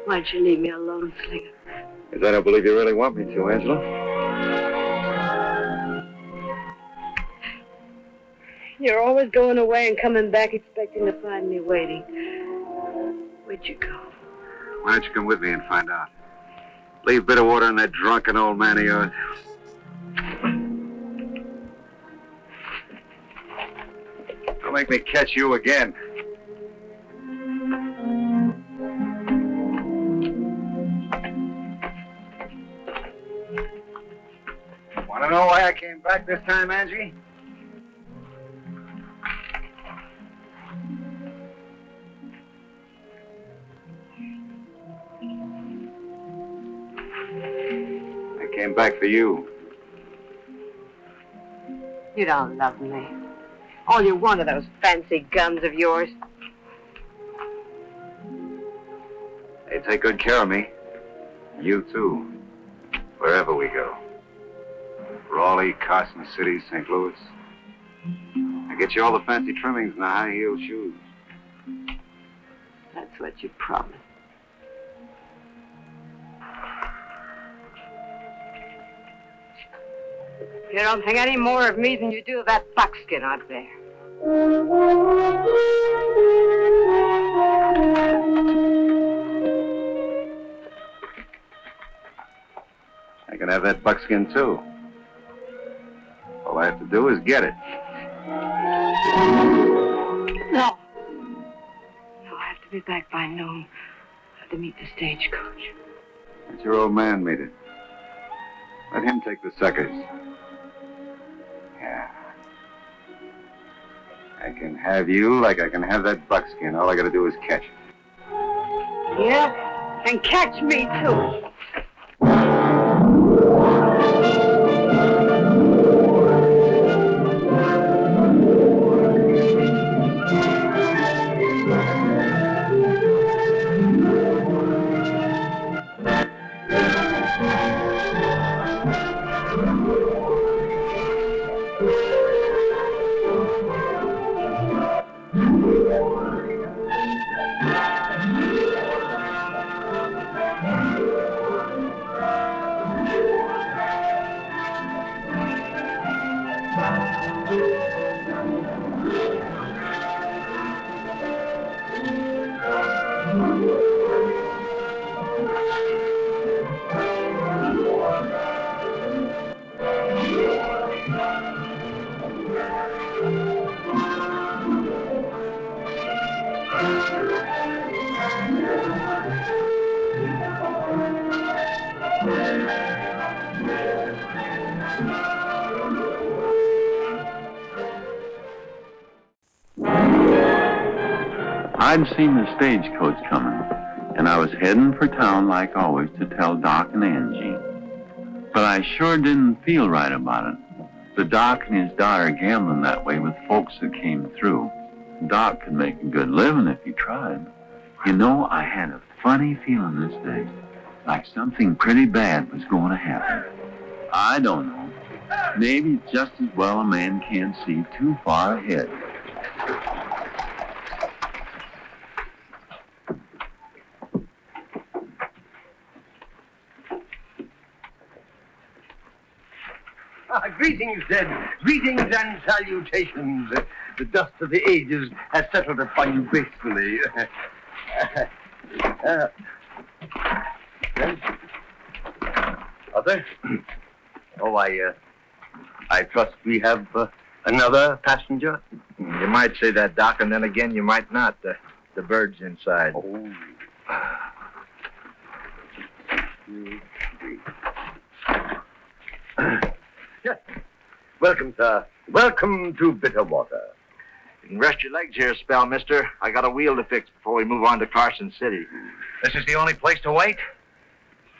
Why'd you leave me alone, Slinger? Because I don't believe you really want me to, Angela. You're always going away and coming back expecting to find me waiting. Where'd you go? Why don't you come with me and find out? Leave bitter water in that drunken old man of yours. Don't make me catch you again. Want to know why I came back this time, Angie? I came back for you. You don't love me. All you want are those fancy guns of yours. They take good care of me. You, too. Wherever we go. Raleigh, Carson City, St. Louis. I get you all the fancy trimmings and the high-heel shoes. That's what you promised. You don't think any more of me than you do of that buckskin out there. I can have that buckskin, too. All I have to do is get it. No. No, I have to be back by noon. I have to meet the stagecoach. Let your old man meet it. Let him take the suckers. Yeah. I can have you like I can have that buckskin. All I gotta do is catch it. Yeah? And catch me, too. I'd seen the stagecoach coming, and I was heading for town like always to tell Doc and Angie. But I sure didn't feel right about it. The Doc and his daughter gambling that way with folks that came through. Doc could make a good living if he tried. You know, I had a funny feeling this day, like something pretty bad was going to happen. I don't know. Maybe it's just as well a man can't see too far ahead. Greetings, Ed. Greetings and salutations. The dust of the ages has settled upon you gracefully. Other? Oh, I trust we have another passenger. You might say that, Doc, and then again you might not. The bird's inside. Oh. Welcome, sir. Welcome to Bitterwater. You can rest your legs here a spell, mister. I got a wheel to fix before we move on to Carson City. This is the only place to wait?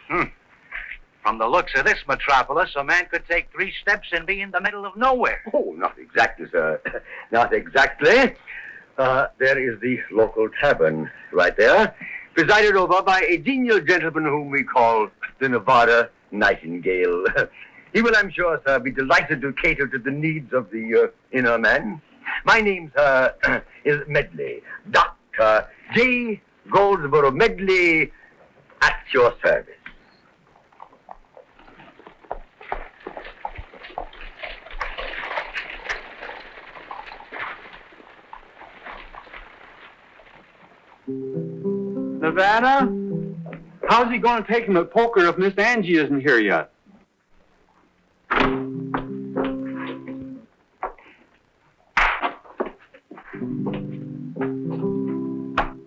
From the looks of this metropolis, a man could take 3 steps and be in the middle of nowhere. Oh, not exactly, sir. Not exactly. There is the local tavern right there, presided over by a genial gentleman whom we call the Nevada Nightingale. He will, I'm sure, sir, be delighted to cater to the needs of the inner man. My name, sir, is Medley. Dr. J. Goldsboro Medley, at your service. Nevada? How's he going to take him at poker if Miss Angie isn't here yet?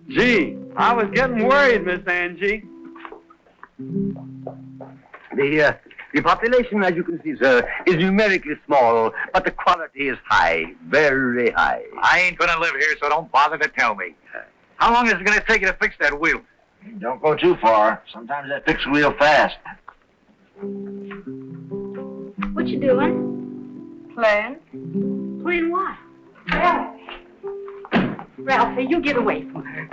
Gee, I was getting worried, Miss Angie. The population, as you can see, sir, is numerically small, but the quality is high, very high. I ain't gonna live here, so don't bother to tell me. How long is it gonna take you to fix that wheel? Don't go too far. Sometimes I fix real fast. What you doing? Playing? Playing what? Ralphie, you get away from her.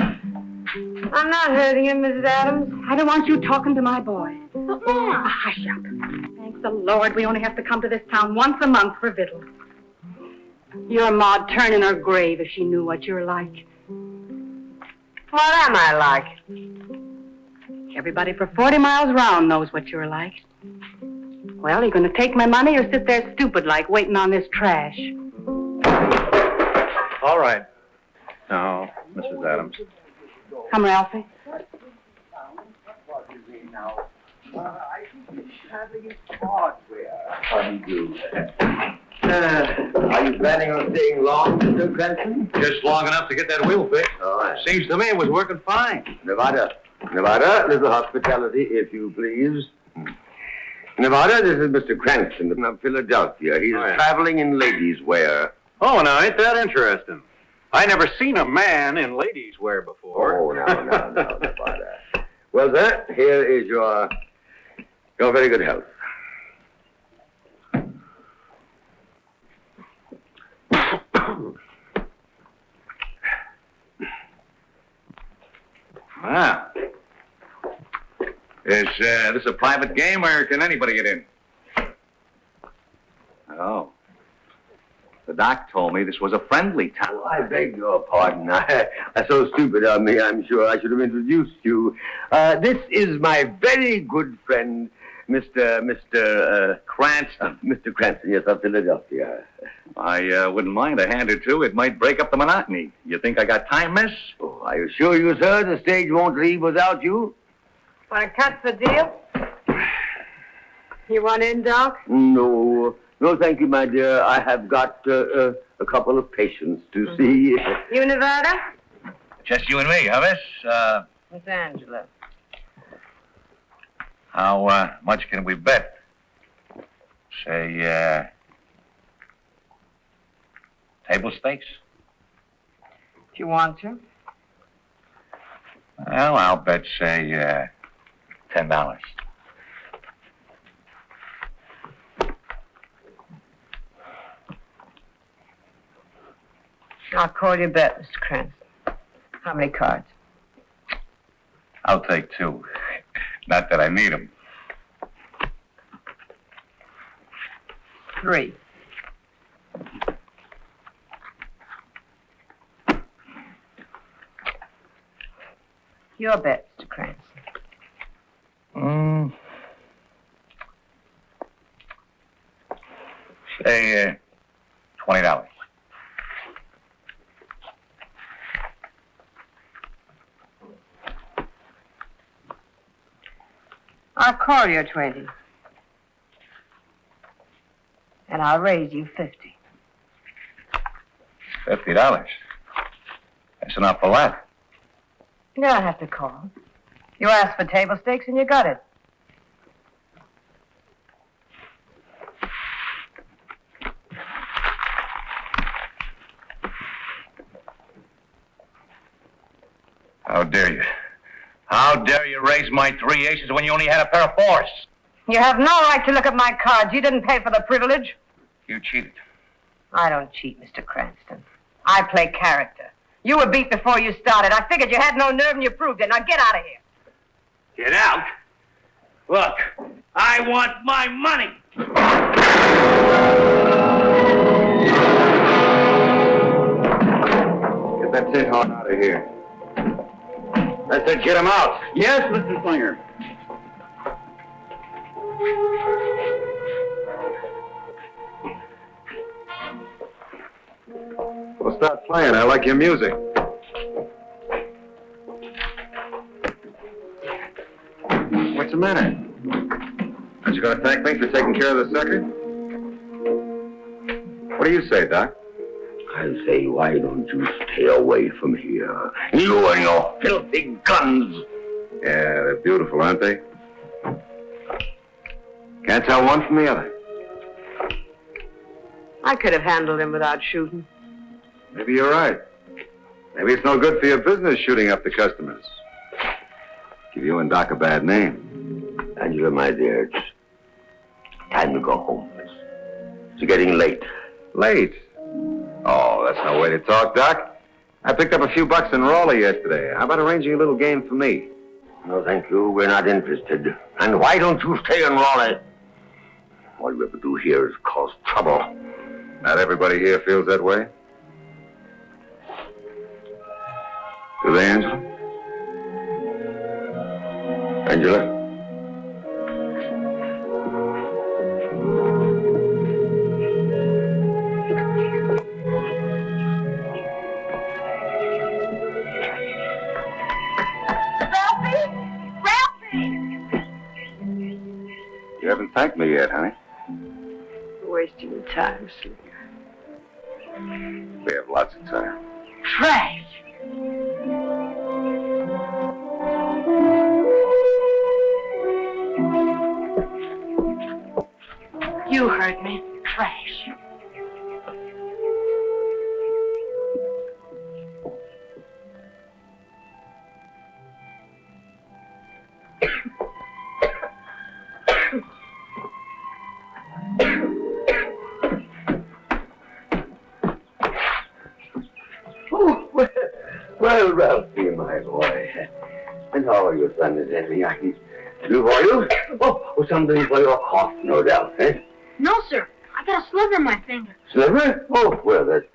I'm not hurting him, Mrs. Adams. I don't want you talking to my boy. But, Mom. Hush up. Thanks the Lord, we only have to come to this town once a month for victuals. Your Maud turn in her grave if she knew what you're like. What am I like? Everybody for 40 miles round knows what you're like. Well, you going to take my money or sit there stupid like waiting on this trash? All right. Now, Mrs. Adams. Come, Ralphie. Are you planning on staying long, Mr. Cranston? Just long enough to get that wheel fixed. All right. Seems to me it was working fine. Nevada, little hospitality, if you please. Nevada, this is Mr. Cranston of Philadelphia. He's traveling in ladies' wear. Oh, now, ain't that interesting? I never seen a man in ladies' wear before. Oh, no, Nevada. Well, sir, here is your very good health. Wow. Is this a private game, or can anybody get in? Oh. The doc told me this was a friendly town. Oh, I beg your pardon. That's so stupid of me, I'm sure. I should have introduced you. This is my very good friend, Mr. Cranston. Mr. Cranston, yes, of Philadelphia. I wouldn't mind a hand or two. It might break up the monotony. You think I got time, miss? Oh, I assure you, sir, the stage won't leave without you. Want to cut the deal? You want in, Doc? No, thank you, my dear. I have got a couple of patients to see. You, Nevada? Just you and me, huh, miss? Miss Angela. How much can we bet? Say, table stakes? If you want to. Well, I'll bet, say, $10. I'll call you bet, Mr. Cranston. How many cards? I'll take 2. Not that I need them. 3. Your bet, Mr. Cranston. Say, $20. I'll call you 20. And I'll raise you 50. $50. That's an awful lot. You don't have to call. You asked for table stakes and you got it. How dare you? How dare you raise my 3 aces when you only had a pair of 4s? You have no right to look at my cards. You didn't pay for the privilege. You cheated. I don't cheat, Mr. Cranston. I play character. You were beat before you started. I figured you had no nerve and you proved it. Now get out of here. Get out? Look, I want my money. Get that tin horn out of here. I said get him out. Yes, Mr. Slinger. Well, start playing. I like your music. What's the matter? Aren't you going to thank me for taking care of the sucker? What do you say, Doc? I say, why don't you stay away from here? You and your filthy guns. Yeah, they're beautiful, aren't they? Can't tell one from the other. I could have handled him without shooting. Maybe you're right. Maybe it's no good for your business shooting up the customers. Give you and Doc a bad name. Angela, my dear, it's time to go home. It's getting late. Late? Oh, that's no way to talk, Doc. I picked up a few bucks in Raleigh yesterday. How about arranging a little game for me? No, thank you. We're not interested. And why don't you stay in Raleigh? All you ever do here is cause trouble. Not everybody here feels that way. Do they, Angela? Angela? You haven't thanked me yet, honey. You're wasting your time, Slinger. We have lots of time. Trash. You heard me. Trash. Well, Ralphie, my boy. And how are you, son? Is anything I can do for you? Oh, something for your cough, no doubt, eh? No, sir. I got a sliver in my finger. Sliver? Oh, well, that's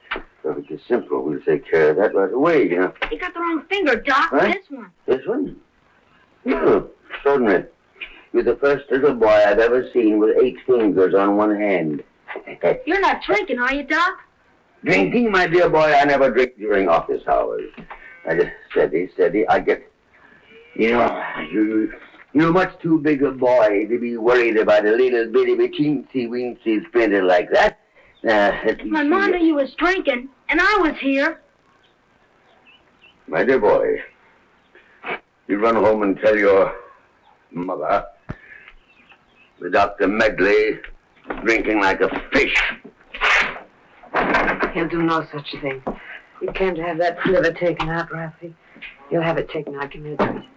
perfectly simple. We'll take care of that right away, you know. You got the wrong finger, Doc. Huh? This one. This one? Oh, extraordinary. You're the first little boy I've ever seen with 8 fingers on one hand. You're not drinking, are you, Doc? Drinking, my dear boy, I never drink during office hours. I just steady. I get, you're much too big a boy to be worried about a little bitty teensy-weensy splinter like that. My mom knew you was drinking, and I was here. My dear boy, you run home and tell your mother that Dr. Medley is drinking like a fish. He'll do no such thing. You can't have that liver taken out, Ralphie. You'll have it taken out immediately.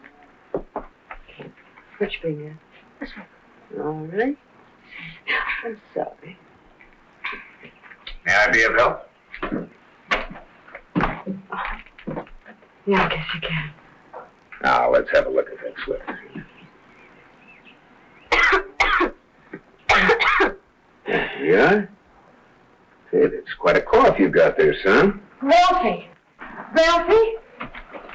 Which finger? This one. All right. I'm sorry. May I be of help? Yeah, I guess you can. Now, let's have a look at that slip. Yeah? Hey, that's quite a cough you got there, son. Ralphie! Ralphie?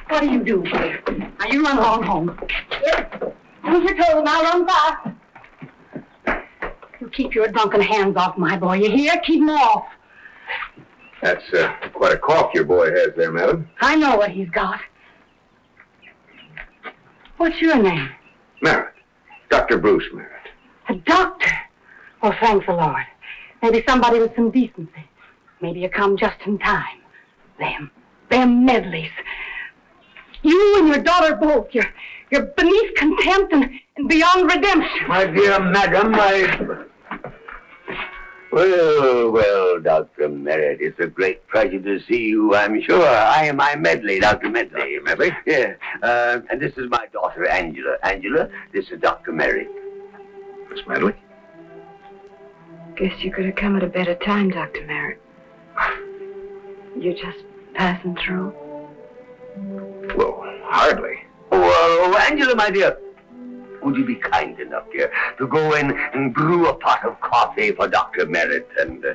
What are you doing here? Now, you run along home. Yep. Use your toes, and I'll run fast. You keep your drunken hands off my boy, you hear? Keep them off. That's quite a cough your boy has there, madam. I know what he's got. What's your name? Merritt. Dr. Bruce Merritt. A doctor? Oh, thanks the Lord. Maybe somebody with some decency. Maybe you come just in time. Them Medleys. You and your daughter both, you're beneath contempt and beyond redemption. My dear madam, Well, Dr. Merritt, it's a great pleasure to see you, I'm sure. I am Medley, Dr. Medley. Medley? Yeah. And this is my daughter, Angela. Angela, this is Dr. Merritt. Miss Medley? Guess you could have come at a better time, Dr. Merritt. You're just passing through. Well, hardly. Oh, Angela, my dear. would you be kind enough, dear, to go in and brew a pot of coffee for Dr. Merritt and...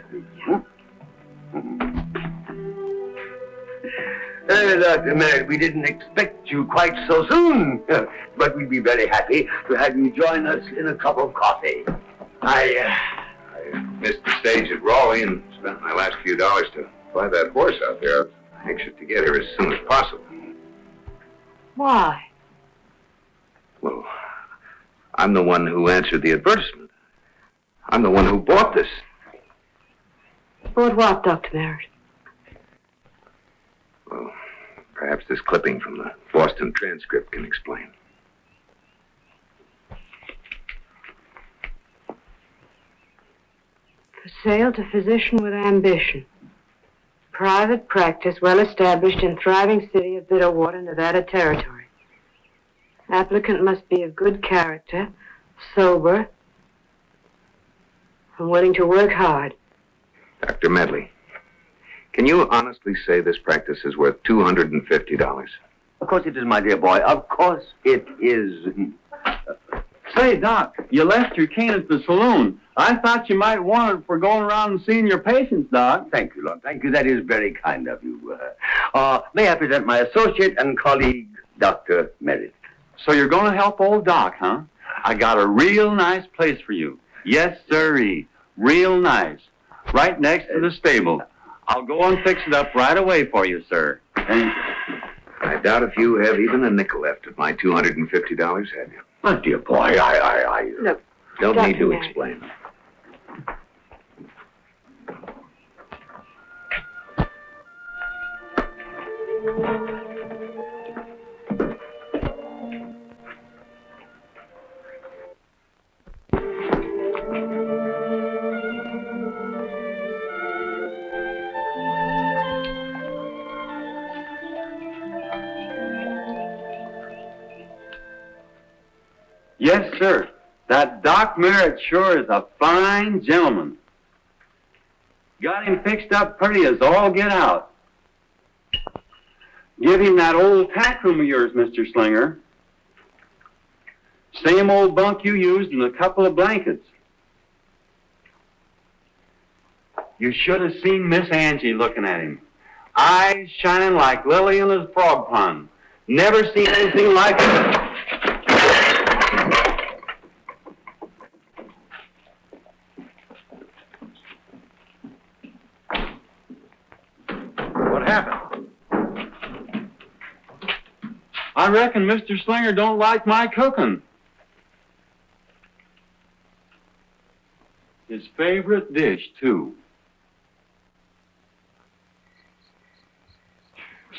Dr. Merritt, we didn't expect you quite so soon, but we'd be very happy to have you join us in a cup of coffee. I missed the stage at Raleigh and spent my last few dollars to buy that horse out there. I'm anxious to get here as soon as possible. Why? Well, I'm the one who answered the advertisement. I'm the one who bought this. Bought what, Dr. Merritt? Well, perhaps this clipping from the Boston transcript can explain. For sale to physician with ambition. Private practice, well established in thriving city of Bitterwater, Nevada Territory. Applicant must be of good character, sober, and willing to work hard. Dr. Medley, can you honestly say this practice is worth $250? Of course it is, my dear boy. Of course it is. Say, Doc, you left your cane at the saloon. I thought you might want it for going around and seeing your patients, Doc. Thank you, Lord. Thank you. That is very kind of you. May I present my associate and colleague, Dr. Merritt. So you're going to help old Doc, huh? I got a real nice place for you. Yes, sirree. Real nice. Right next to the stable. I'll go and fix it up right away for you, sir. Thank you. I doubt if you have even a nickel left of my $250, have you? My dear boy, Look, Don't Dr. need to Merritt. explain. Yes, sir. That Doc Merritt sure is a fine gentleman. Got him fixed up pretty as all get out. Give him that old tack room of yours, Mr. Slinger. Same old bunk you used and a couple of blankets. You should have seen Miss Angie looking at him. Eyes shining like Lily in a frog pond. Never seen anything like it. What happened? I reckon Mr. Slinger don't like my cooking. His favorite dish, too.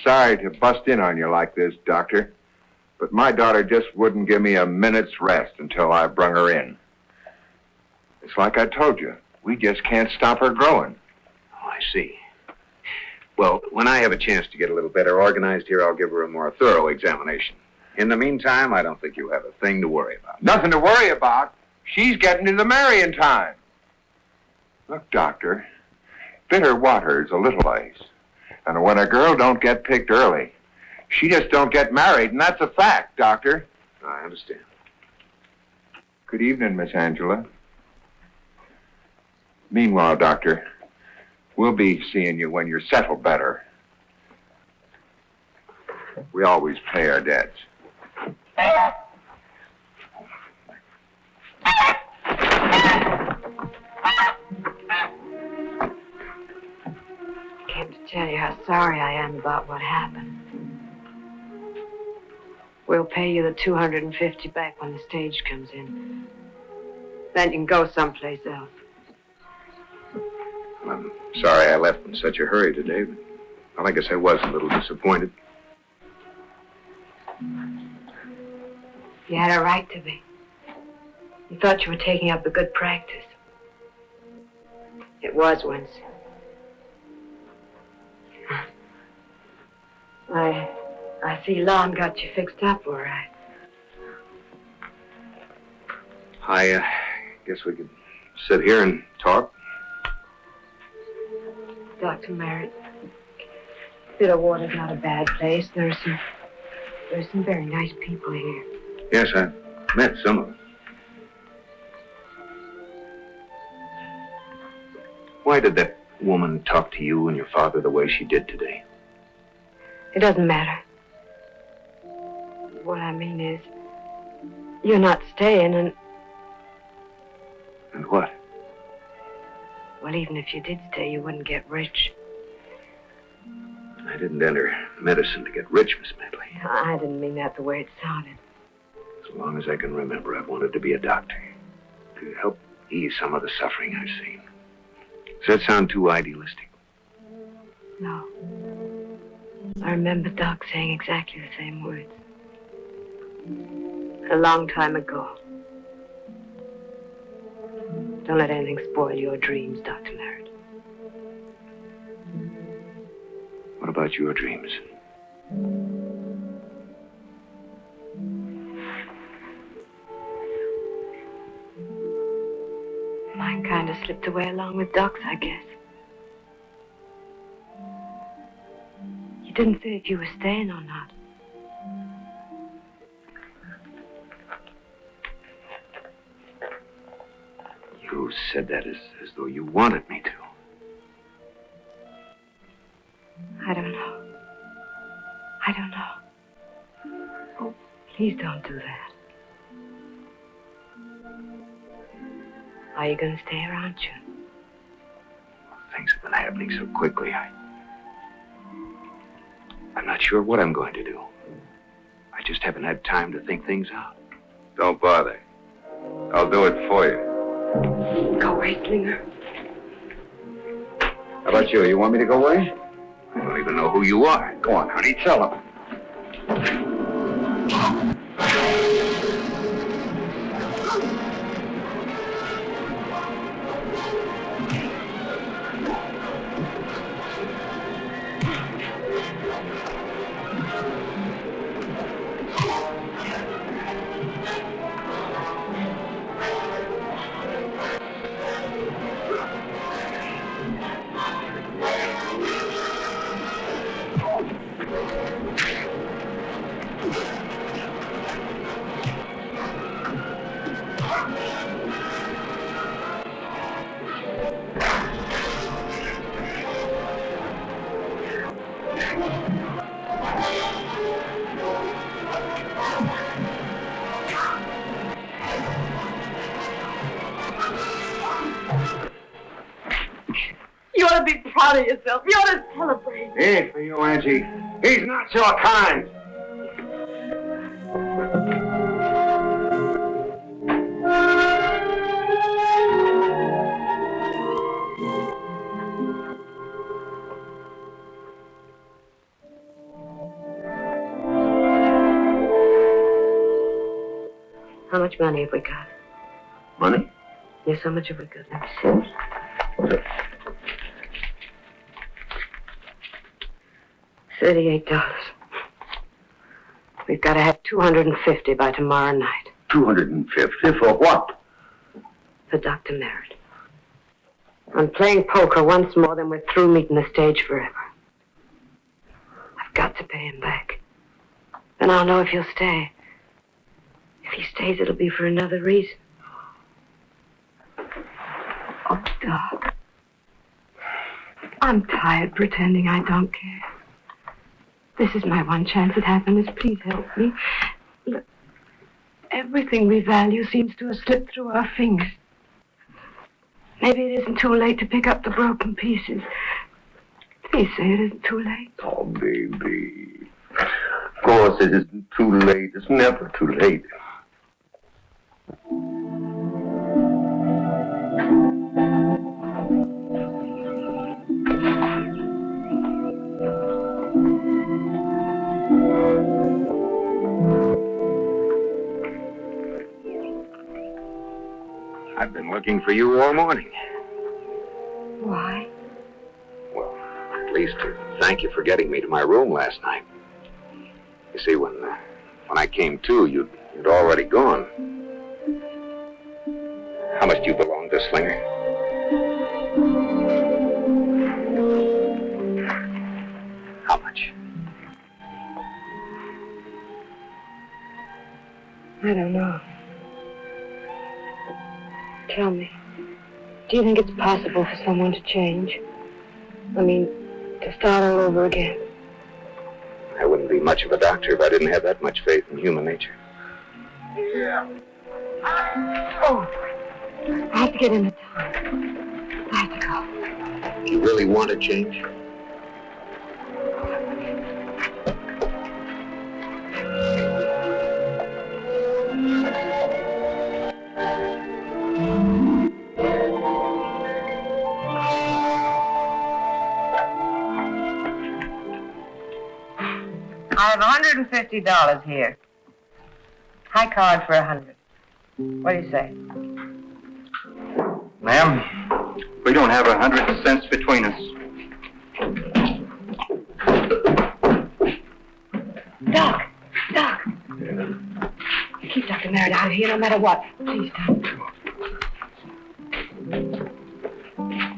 Sorry to bust in on you like this, Doctor, but my daughter just wouldn't give me a minute's rest until I brung her in. It's like I told you, we just can't stop her growing. Oh, I see. Well, when I have a chance to get a little better organized here, I'll give her a more thorough examination. In the meantime, I don't think you have a thing to worry about. Nothing to worry about. She's getting to the marrying time. Look, Doctor, bitter water is a little ice. And when a girl don't get picked early, she just don't get married, and that's a fact, Doctor. I understand. Good evening, Miss Angela. Meanwhile, Doctor, we'll be seeing you when you're settled better. We always pay our debts. Came to tell you how sorry I am about what happened. We'll pay you the $250 back when the stage comes in. Then you can go someplace else. I'm sorry I left in such a hurry today, but well, I guess I was a little disappointed. You had a right to be. You thought you were taking up a good practice. It was once. I see Lon got you fixed up all right. I guess we could sit here and talk. Dr. Merritt, Bitterwater's not a bad place. There's some very nice people here. Yes, Met some of them. Why did that woman talk to you and your father the way she did today? It doesn't matter. What I mean is, you're not staying, and... And what? Well, even if you did stay, you wouldn't get rich. I didn't enter medicine to get rich, Miss Medley. I didn't mean that the way it sounded. As long as I can remember, I've wanted to be a doctor. To help ease some of the suffering I've seen. Does that sound too idealistic? No. I remember Doc saying exactly the same words. A long time ago. Don't let anything spoil your dreams, Dr. Merritt. What about your dreams? Mine kind of slipped away along with Doc's, I guess. You didn't say if you were staying or not. You said that as though you wanted me to. I don't know. I don't know. Oh, please don't do that. Are you going to stay or aren't you? Things have been happening so quickly. I'm not sure what I'm going to do. I just haven't had time to think things out. Don't bother. I'll do it for you. Go away, Slinger. How about you? You want me to go away? I don't even know who you are. Go on, honey, tell them. You ought to be proud of yourself. You ought to celebrate. He ain't for you, Angie. He's not your kind. How much money have we got? Money? Yes, how much have we got? Let me see. $38. We've got to have 250 by tomorrow night. 250 for what? For Dr. Merritt. I'm playing poker once more, then we're through meeting the stage forever. I've got to pay him back. Then I'll know if he'll stay. If he stays, it'll be for another reason. Oh, Doc. I'm tired pretending I don't care. This is my one chance at happiness. Please help me. Look, everything we value seems to have slipped through our fingers. Maybe it isn't too late to pick up the broken pieces. Please say it isn't too late. Oh, baby. Of course it isn't too late. It's never too late. I've been looking for you all morning. Why? Well, at least to thank you for getting me to my room last night. You see, when I came to, you'd already gone. How much do you belong to, Slinger? How much? I don't know. Tell me, do you think it's possible for someone to change? I mean, to start all over again? I wouldn't be much of a doctor if I didn't have that much faith in human nature. Oh, I have to get in the town. I have to go. You really want to change? I have $150 here. High card for $100. What do you say? Ma'am, we don't have 100 cents between us. Doc! Keep Dr. Merritt out of here no matter what. Please, Doc.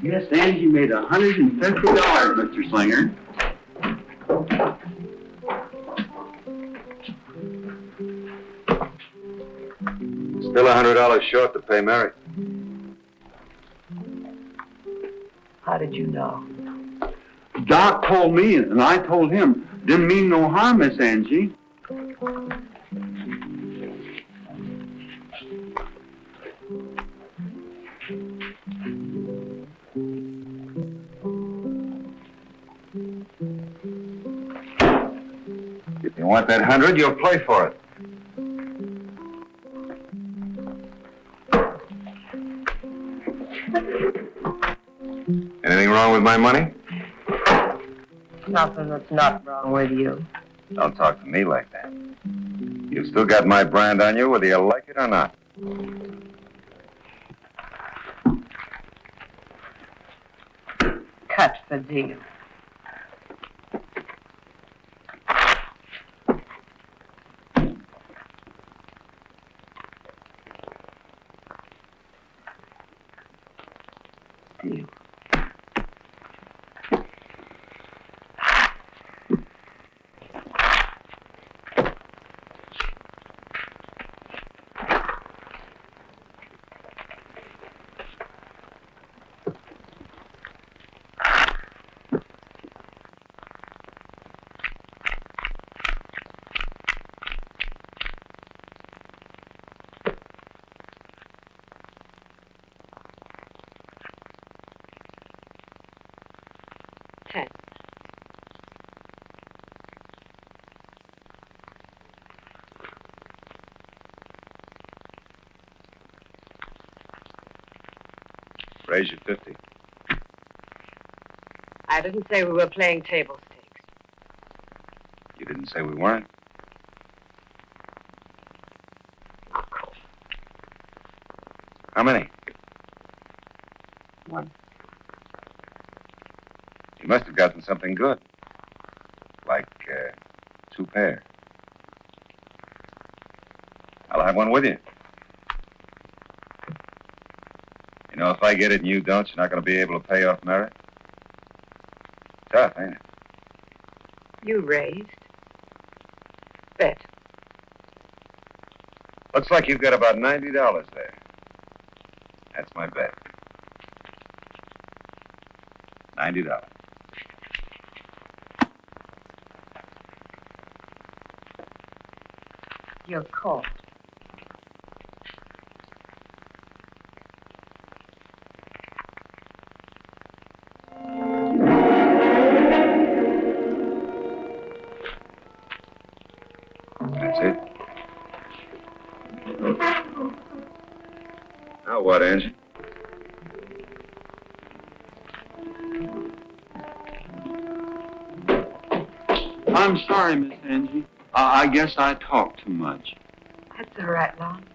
Yes, Angie made $150, Mr. Slinger. Still $100 short to pay Mary. How did you know? Doc told me, and I told him. Didn't mean no harm, Miss Angie. If you want that 100, you'll play for it. Anything wrong with my money? Nothing that's not wrong with you. Don't talk to me like that. You've still got my brand on you, whether you like it or not. Cut the deal. Deal. Raise you 50. I didn't say we were playing table stakes. You didn't say we weren't. How many? One. You must have gotten something good. Like 2 pair. I'll have one with you. You know, if I get it and you don't, you're not going to be able to pay off Mary. Tough, ain't it? You raised. Bet. Looks like you've got about $90 there. That's my bet. $90. You're caught. That's it. Now what, Angie? I'm sorry, Miss Angie. I guess I talk too much. That's all right, Lon.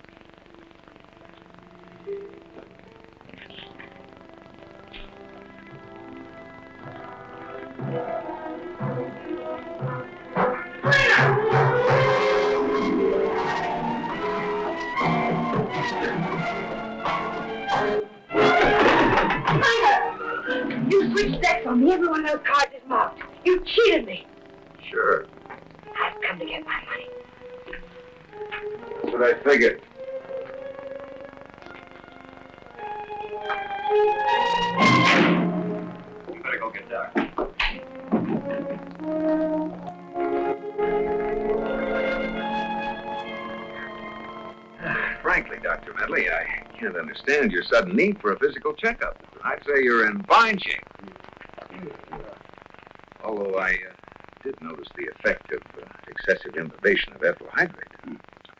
You switched decks on me. Every one of those cards is marked. You cheated me. Sure. I've come to get my money. That's what I figured. You better go get Doc. Frankly, Dr. Medley, I can't understand your sudden need for a physical checkup. I'd say you're in fine shape. Although I did notice the effect of excessive imbibition of ethyl hydrate.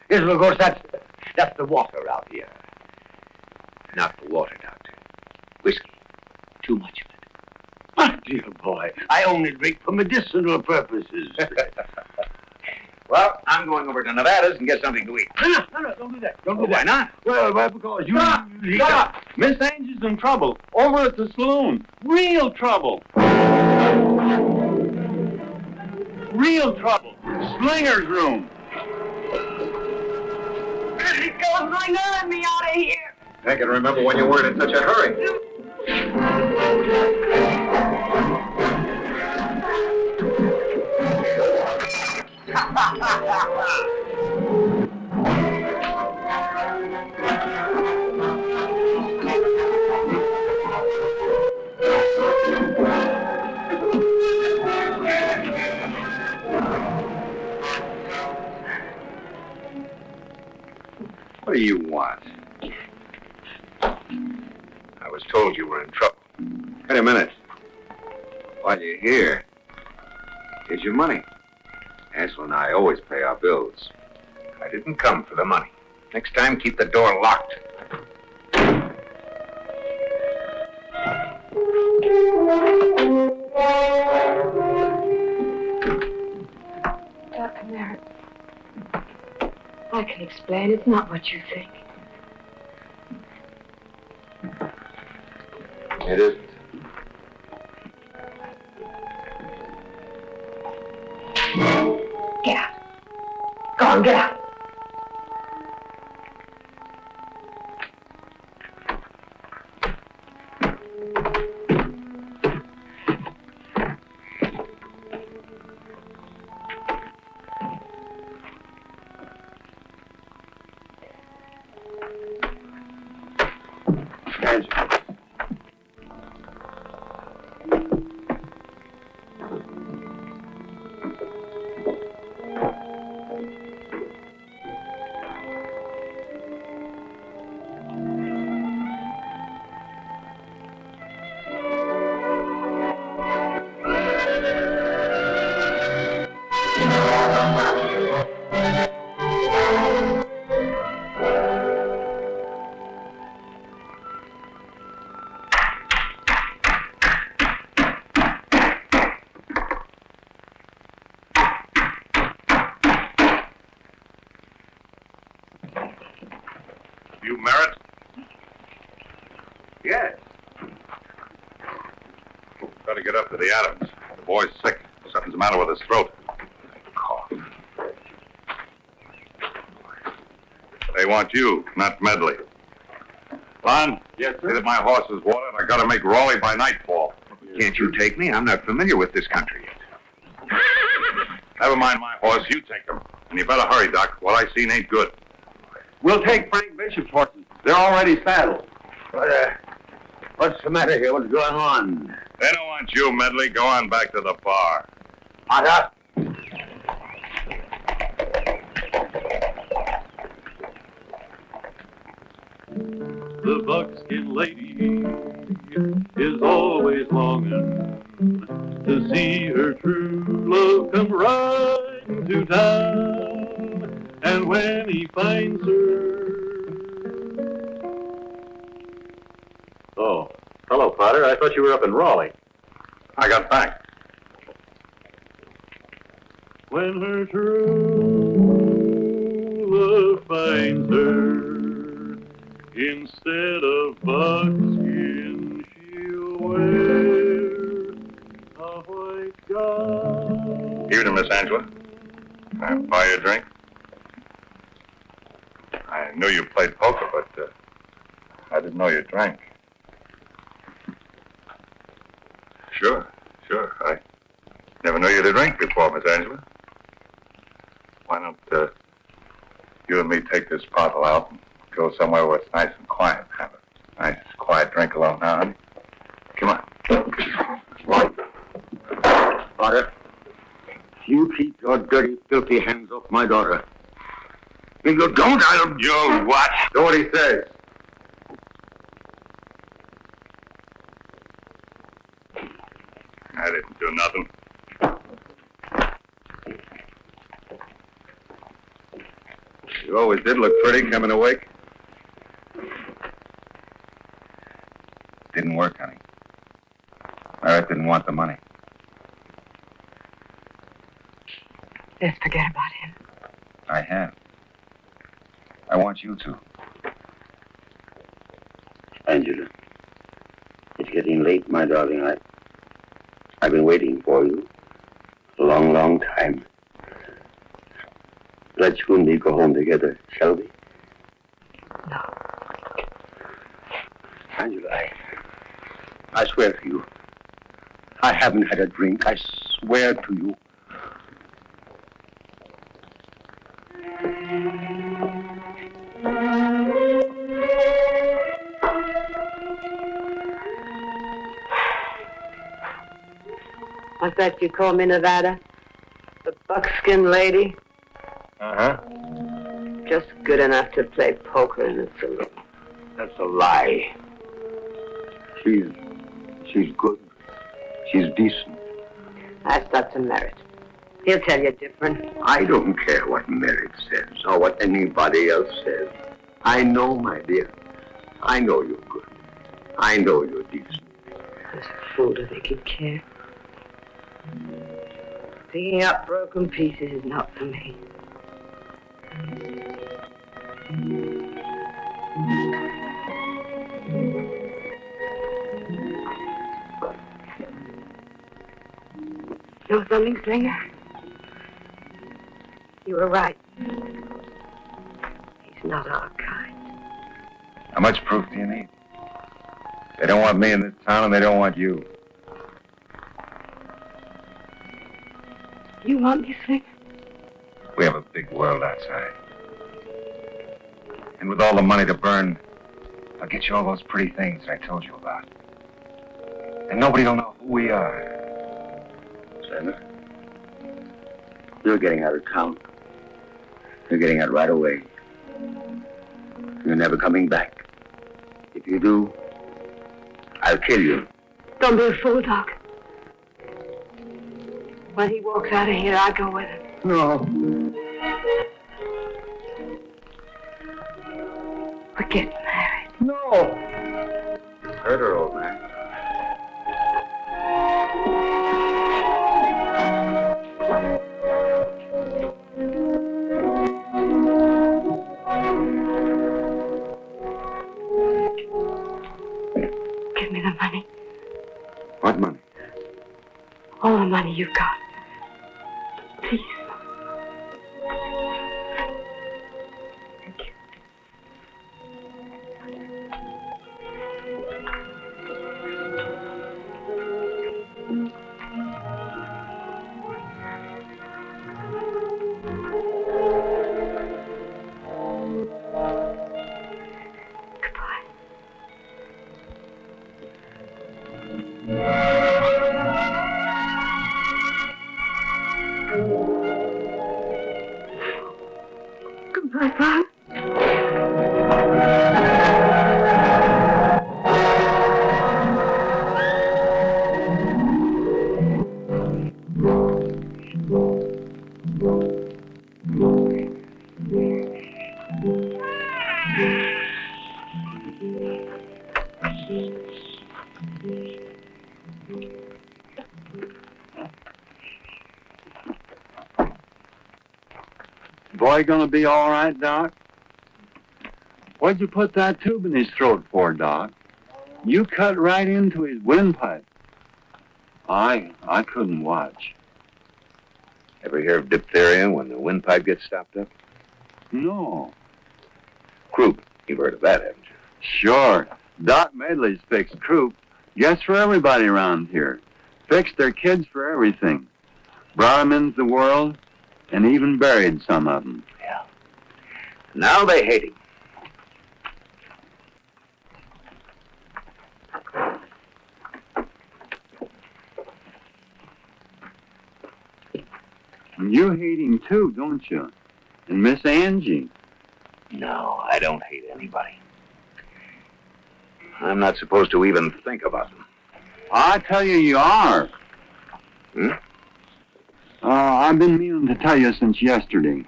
Yes, of course, that's the water out here. Not the water, Doctor. Whiskey. Too much of it. My dear boy, I only drink for medicinal purposes. Well, I'm going over to Nevada's and get something to eat. No, don't do that. Don't do that. Why not? Well, because you... Stop! Miss Angie's in trouble. Over at the saloon. Real trouble. Real trouble. Slinger's room. There he goes, my let me out of here. I can remember when you weren't in such a hurry. What do you want? I was told you were in trouble. Wait a minute. While you're here, here's your money. Ansel and I always pay our bills. I didn't come for the money. Next time, keep the door locked. Dr. Merritt, I can explain. It's not what you think. It isn't. Get out. Go on, get out. Angie. You Merritt? Yes. Better get up to the Adams. The boy's sick. Something's the matter with his throat. Cough. They want you, not Medley. Lon? Yes, See that my horse is watered. I gotta make Raleigh by nightfall. Can't you take me? I'm not familiar with this country yet. Never mind my horse, you take him. And you better hurry, Doc. What I seen ain't good. We'll take Frank Bishop's horses. They're already saddled. What's the matter here? What's going on? They don't want you, Medley. Go on back to the bar. Potter? The buckskin lady is always longing to see her true love come riding to town. And when he finds her... Oh, hello, Potter. I thought you were up in Raleigh. I got back. When her true love finds her, instead of buckskin, she'll wear a white gown. Evening, Miss Angela. Can I buy you a drink? I knew you played poker, but I didn't know you drank. Sure. I never knew you to drink before, Miss Angela. Why don't you and me take this bottle out and go somewhere where it's nice and quiet, have a nice, quiet drink? drink alone now, honey. Come on. Father, you keep your dirty, filthy hands off my daughter. If you don't, I'll... You what? Do what he says. I didn't do nothing. You always did look pretty coming awake. Didn't work, honey. Eric didn't want the money. Let's forget about him. I have. I want you to. Angela, it's getting late, my darling. I've been waiting for you a long, long time. Let's soon go home together, shall we? No. Angela, I swear to you, I haven't had a drink. I swear to you. What's that you call me, Nevada? The buckskin lady? Uh-huh. Just good enough to play poker in the saloon. That's a lie. She's good. She's decent. That's not to Merritt. He'll tell you different. I don't care what Merritt says or what anybody else says. I know, my dear. I know you're good. I know you're decent. I was a fool to think he'd care. Picking up broken pieces is not for me. Know something, Slinger? You were right. He's not our kind. How much proof do you need? They don't want me in this town, and they don't want you. You want me, Slinger? We have a big world outside. And with all the money to burn, I'll get you all those pretty things that I told you about. And nobody will know who we are. Senator, you're getting out of town. You're getting out right away. You're never coming back. If you do, I'll kill you. Don't be a fool, Doc. When he walks out of here, I go with him. No. We're getting married. No. Hurt her, old man. Give me the money. What money? All the money you've got. Please. Thank you. Goodbye. Goodbye, Bob. Boy gonna be all right, Doc? What'd you put that tube in his throat for, Doc? You cut right into his windpipe. I couldn't watch. Ever hear of diphtheria when the windpipe gets stopped up? No. Croup. You've heard of that, haven't you? Sure. Doc Medley's fixed croup. Guess for everybody around here. Fixed their kids for everything. Brought 'em into the world, and even buried some of them. Yeah. Now they hate him. And you hate him too, don't you? And Miss Angie. No, I don't hate anybody. I'm not supposed to even think about them. I tell you, you are. Hmm? I've been meaning to tell you since yesterday.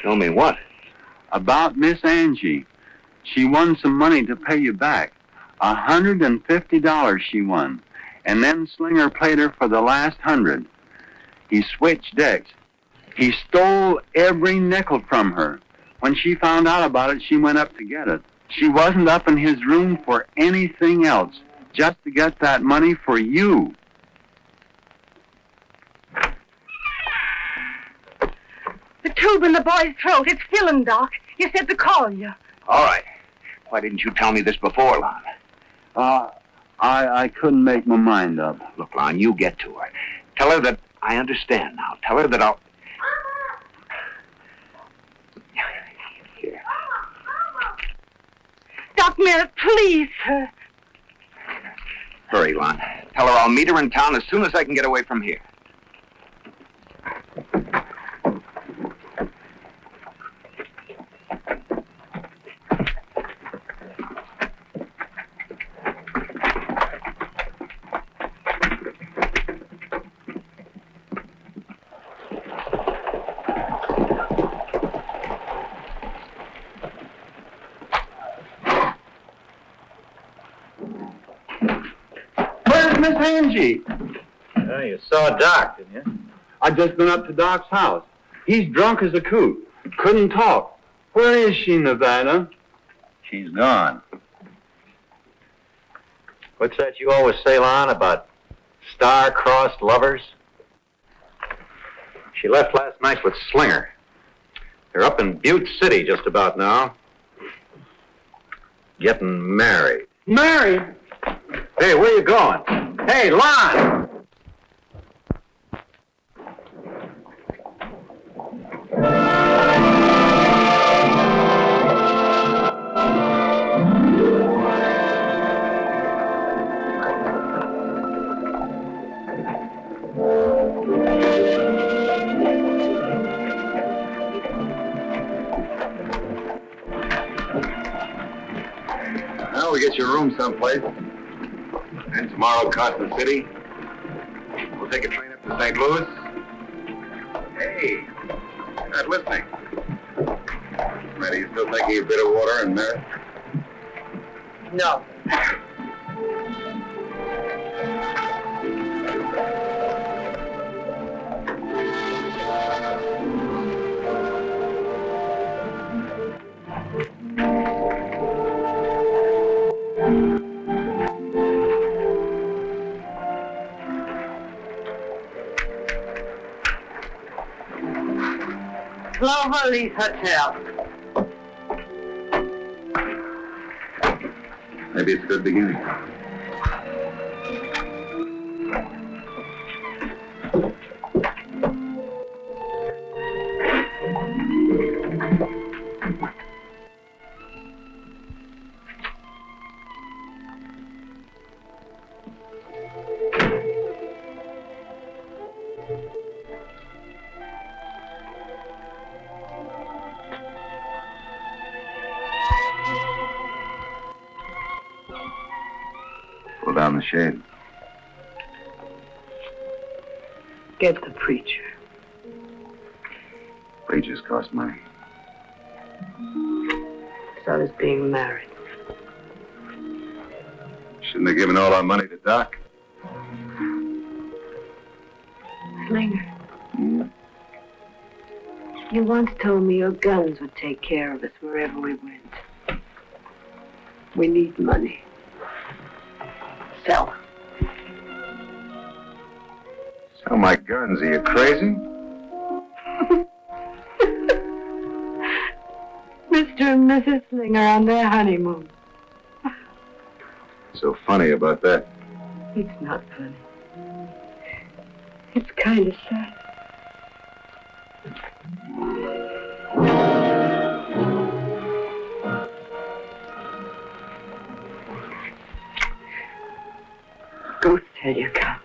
Show me what? About Miss Angie. She won some money to pay you back. $150 she won. And then Slinger played her for the last 100. He switched decks. He stole every nickel from her. When she found out about it, she went up to get it. She wasn't up in his room for anything else, just to get that money for you. The tube in the boy's throat. It's filling, Doc. You said to call you. All right. Why didn't you tell me this before, Lon? I couldn't make my mind up. Look, Lon, you get to her. Tell her that I understand now. Tell her that I'll... Here. Doc Merritt, please, sir. Hurry, Lon. Tell her I'll meet her in town as soon as I can get away from here. Where's Miss Angie? You saw Doc, didn't you? I just been up to Doc's house. He's drunk as a coot. Couldn't talk. Where is she, Nevada? She's gone. What's that you always say, Lon, about star-crossed lovers? She left last night with Slinger. They're up in Butte City just about now. Getting married. Married? Hey, where you going? Hey, Lon! Well, we get your room someplace. And tomorrow, Carson City. We'll take a train up to St. Louis. Hey, you're not listening. Matty, you still thinking a bit of water and Merritt? No. Cloverleaf Hotel. Maybe it's a good beginning. Pull down the shade. Get the preacher. Preachers cost money. So does being married. Shouldn't have given all our money to Doc. Slinger. You once told me your guns would take care of us wherever we went. We need money. Sell them. Sell my guns. Are you crazy? Mr. and Mrs. Slinger on their honeymoon. So funny about that. It's not funny. It's kind of sad. Go tell your cops.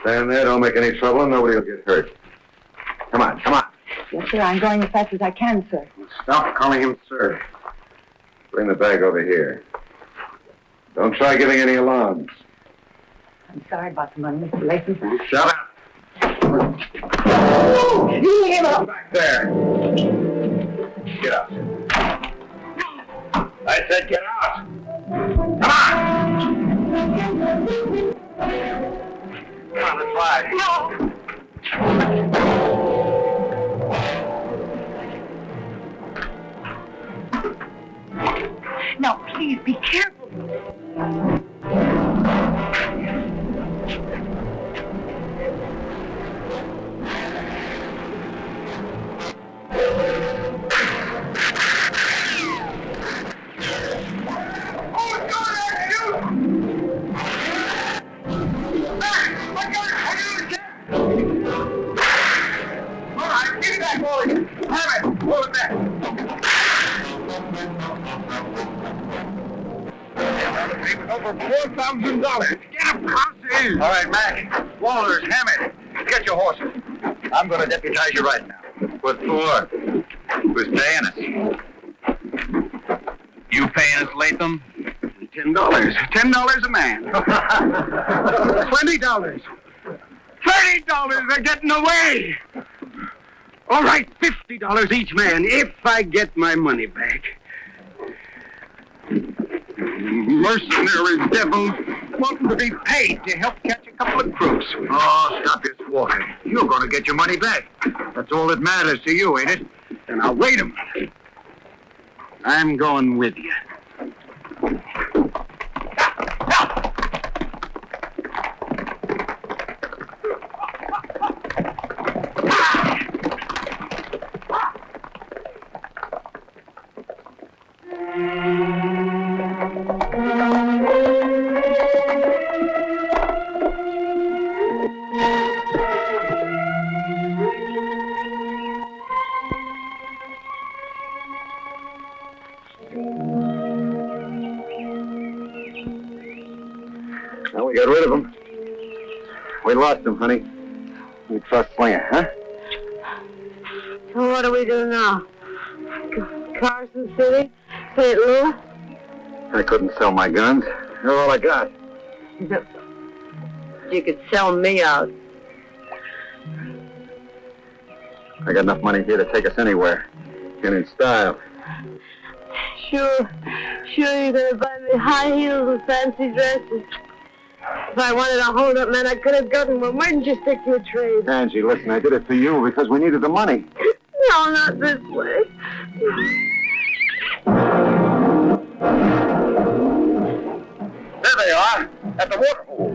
Stand there, don't make any trouble, and nobody will get hurt. Come on, come on. Yes, sir. I'm going as fast as I can, sir. Stop calling him sir. Bring the bag over here. Don't try giving any alarms. I'm sorry about the money, Mr. Latham. Shut up. You leave him alone. Back there. Get out. I said get out. Come on. Come on, let's ride. No. Now, please be careful. Over $4,000. Get up, horses! All right, Mac. Walters, Hammett, get your horses. I'm going to deputize you right now. What for? Who's paying us? You paying us, Latham? $10. $10 a man. $20. $30. They're getting away. All right, $50 each man if I get my money back. Mercenary devils wanting to be paid to help catch a couple of crooks. Oh, stop your squawking. You're going to get your money back. That's all that matters to you, ain't it? Then I'll wait 'em. I'm going with you. Well, we got rid of him. We lost him, honey. We trust Slinger, huh? So what do we do now? Carson City? St. Louis? I couldn't sell my guns. They're all I got. You could sell me out. I got enough money here to take us anywhere. And in style. Sure you're gonna buy me high heels and fancy dresses. If I wanted a hold-up man, I could have gotten one. Why didn't you stick to a trade? Angie, listen, I did it for you because we needed the money. No, not this way. There they are, at the water hole.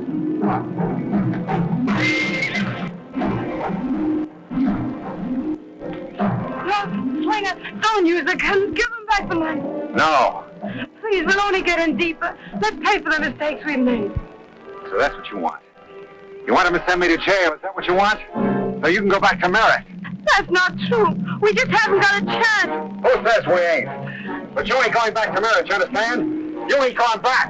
No, Slinger, don't use the gun. Give them back the money. No. Please, we'll only get in deeper. Let's pay for the mistakes we've made. So that's what you want. You want him to send me to jail, is that what you want? So you can go back to Merritt. That's not true. We just haven't got a chance. Who says we ain't? But you ain't going back to Merritt, you understand? You ain't going back.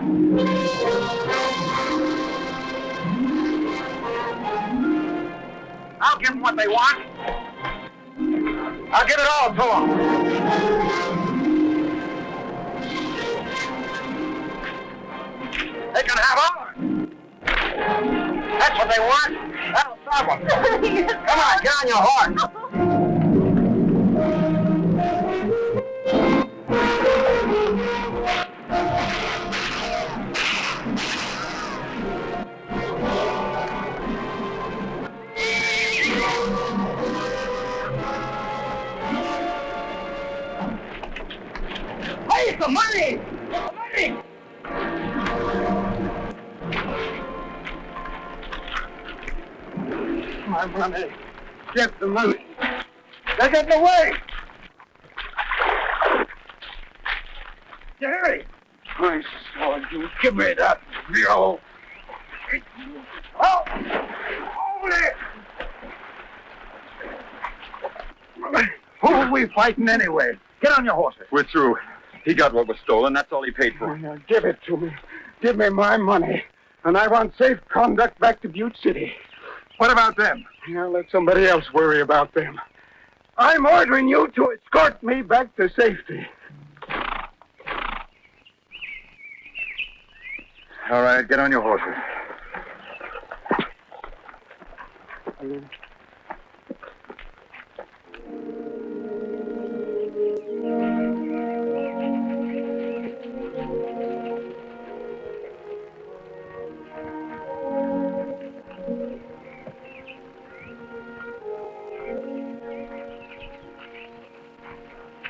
I'll give them what they want. I'll give it all to them. They can have all of it. That's what they want. That'll stop them. Come on, get on your horse. Hey, the money! The money! My money. Get the money. They're getting away. Jerry! I saw you. Give me that mule. Oh! Hold it! Who are we fighting anyway? Get on your horses. We're through. He got what was stolen. That's all he paid for. Now, give it to me. Give me my money. And I want safe conduct back to Butte City. What about them? I'll let somebody else worry about them. I'm ordering you to escort me back to safety. All right, get on your horses.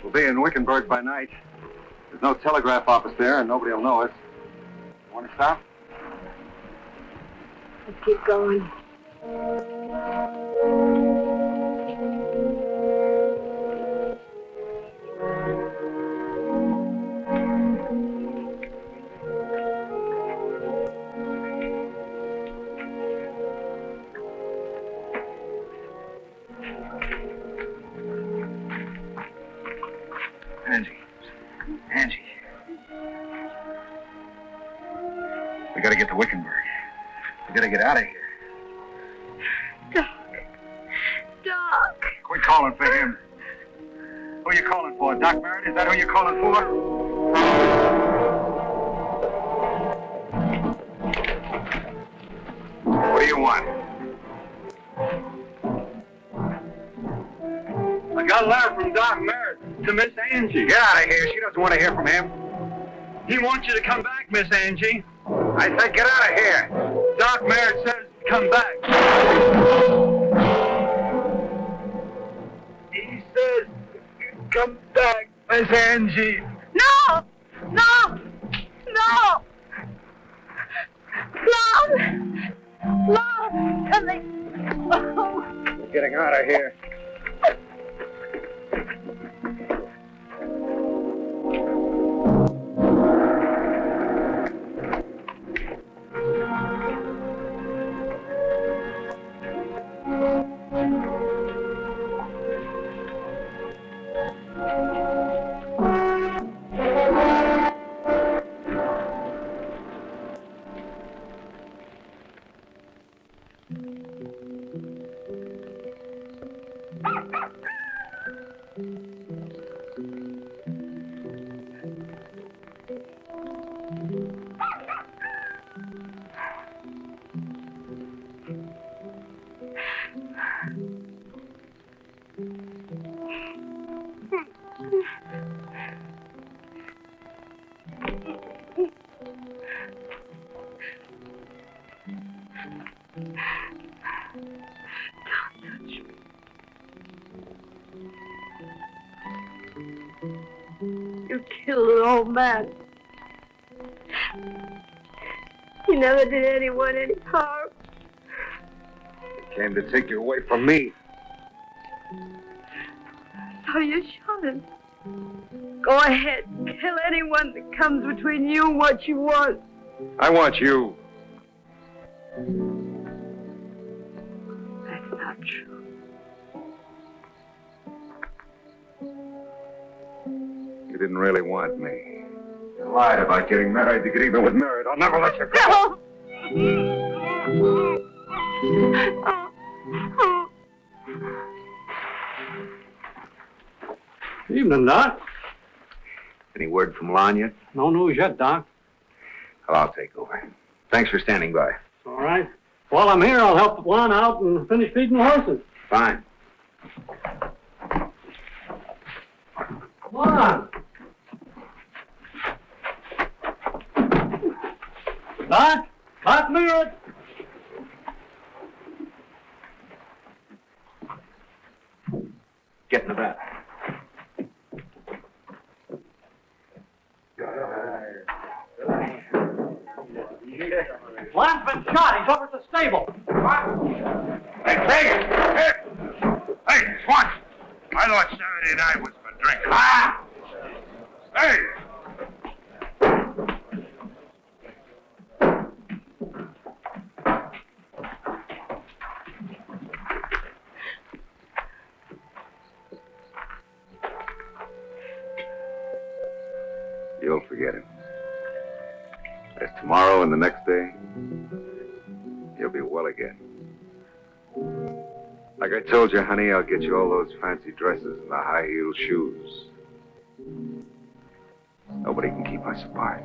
We'll be in Wickenburg by night. There's no telegraph office there, and nobody will know us. You want to stop? Let's keep going. Angie. We gotta get to Wickenburg. We gotta get out of here. Doc. Quit calling for him. Who you calling for? Doc Merritt? Is that who you're calling for? What do you want? I got a letter from Doc Merritt to Miss Angie. Get out of here. She doesn't want to hear from him. He wants you to come back, Miss Angie. I said get out of here. Doc Merritt says come back. He says come back, Miss Angie. No! No! No! Love! Love! Coming! Oh. We're getting out of here. You killed an old man. You never did anyone any harm. He came to take you away from me. So you shot him. Go ahead, kill anyone that comes between you and what you want. I want you. That's not true. You didn't really want me. You lied about getting married to get even with Merritt. I'll never let you go. Evening, Doc. Any word from Lon yet? No news yet, Doc. Well, I'll take over. Thanks for standing by. All right. While I'm here, I'll help Lon out and finish feeding the horses. Fine. Come on. Doc? Doc Merritt? Get in the back. Lon's been shot. He's over at the stable. What? Hey, Fagan! Hey! Hey, Swan! I thought Saturday night was for drinking. Ah! Hey! You'll forget him. As tomorrow and the next day, you'll be well again. Like I told you, honey, I'll get you all those fancy dresses and the high-heel shoes. Nobody can keep us apart.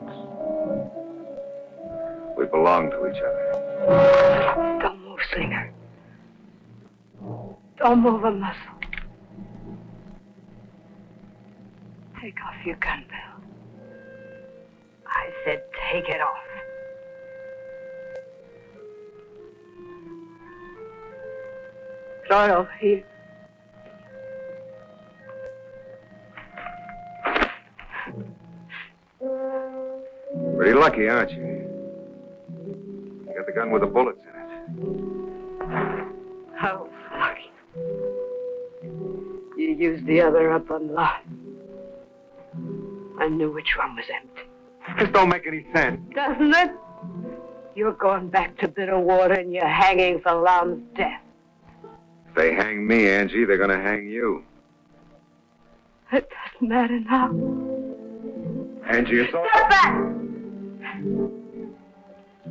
We belong to each other. Don't move, Slinger. Don't move a muscle. Take off your gun belt. I said take it off. Throw it over here. Pretty lucky, aren't you? You got the gun with the bullets in it. How lucky. You used the other up on lot. I knew which one was empty. This don't make any sense. Doesn't it? You're going back to bitter water and you're hanging for Lom's death. If they hang me, Angie, they're gonna hang you. It doesn't matter now. Angie, it's all... Step back!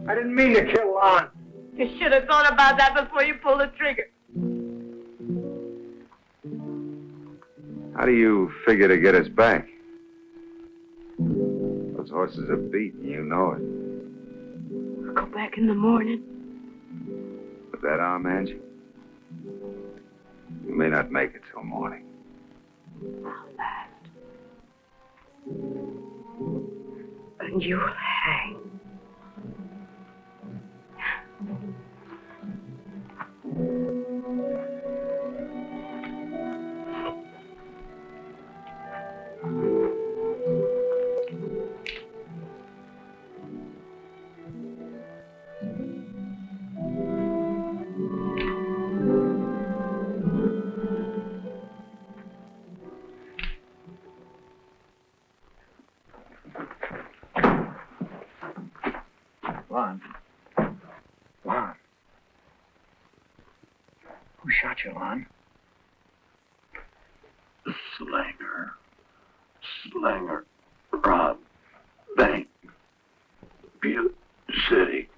I didn't mean to kill Lon. You should have thought about that before you pulled the trigger. How do you figure to get us back? Those horses are beat, and you know it. We'll go back in the morning. With that arm, Angie? You may not make it till morning. I'll last. And you'll hang. Lon. Lon. Who shot you, Lon? Slinger. Rob. Bank. Butte City.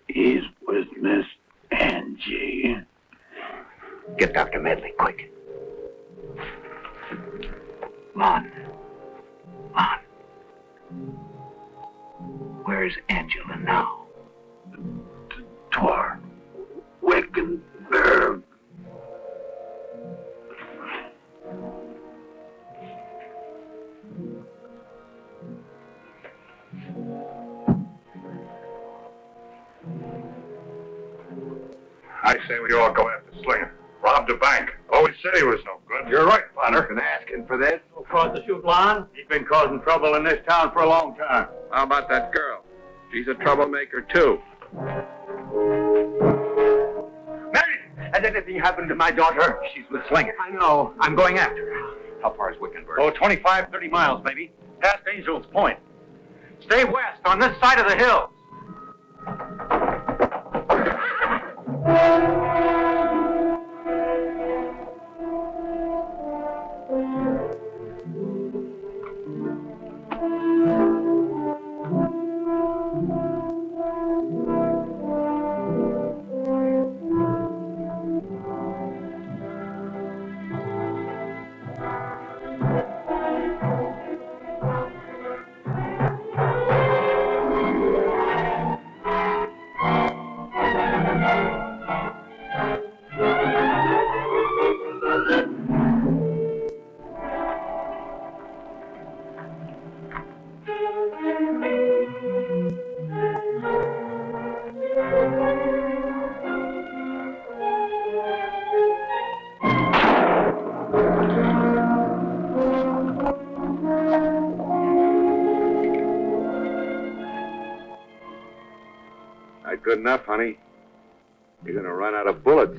He's with Miss Angie. Get Dr. Medley, quick. Lon. Lon. Where's Angela now? Twar. Wickenberg. I say we all go after Slinger. Robbed a bank. Always said he was no good. You're right, Potter. Been asking for this? No cause to shoot Lon. He's been causing trouble in this town for a long time. How about that girl? She's a troublemaker, too. Mary! Has anything happened to my daughter? She's with Slinger. I know. I'm going after her. How far is Wickenburg? Oh, 25, 30 miles, maybe. Past Angel's Point. Stay west, on this side of the hills. Not good enough, honey. You're gonna run out of bullets.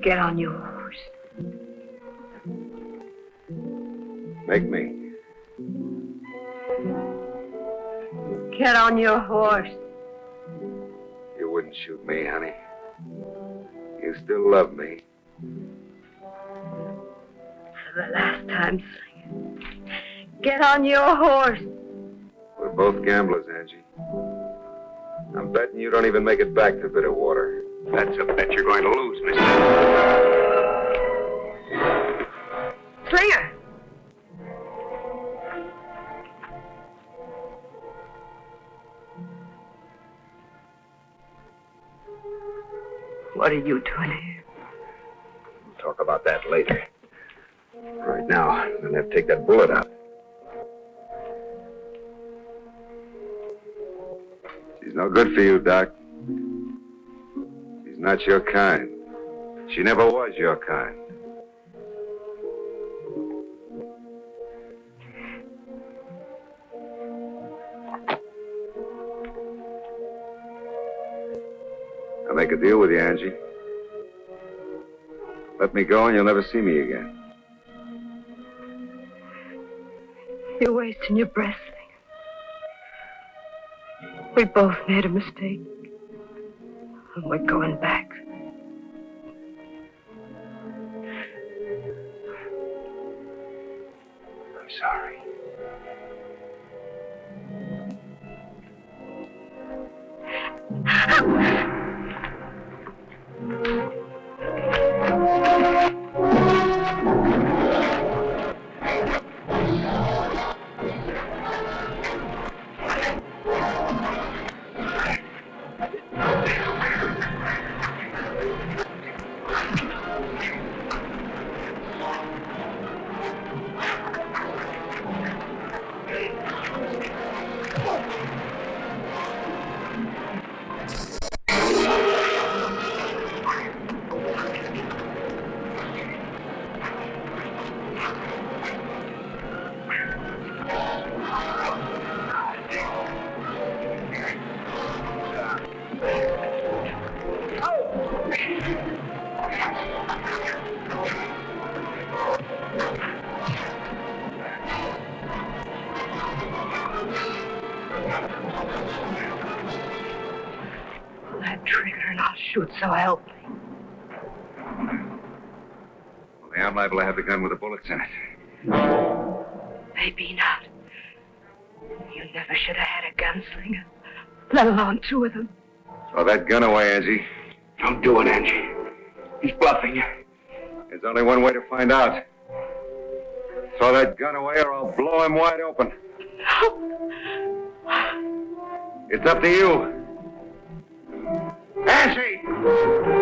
Get on your horse. Make me. Get on your horse. You wouldn't shoot me, honey. You still love me. For the last time, Slinger. Get on your horse. We're both gamblers, Angie. I'm betting you don't even make it back to Bitterwater. That's a bet you're going to lose, mister. Slinger! What are you doing here? We'll talk about that later. Right now, I'm going to have to take that bullet out. She's no good for you, Doc. She's not your kind. She never was your kind. I'll make a deal with you, Angie. Let me go and you'll never see me again. You're wasting your breath, Slinger. We both made a mistake. And we're going back. I'm sorry. That trigger and I'll shoot, so help me. Only I'm liable to have the gun with the bullets in it. Maybe not. You never should have had a gunslinger, let alone two of them. Throw that gun away, Angie. Don't do it, Angie. He's bluffing you. There's only one way to find out. Throw that gun away or I'll blow him wide open. It's up to you. Angie!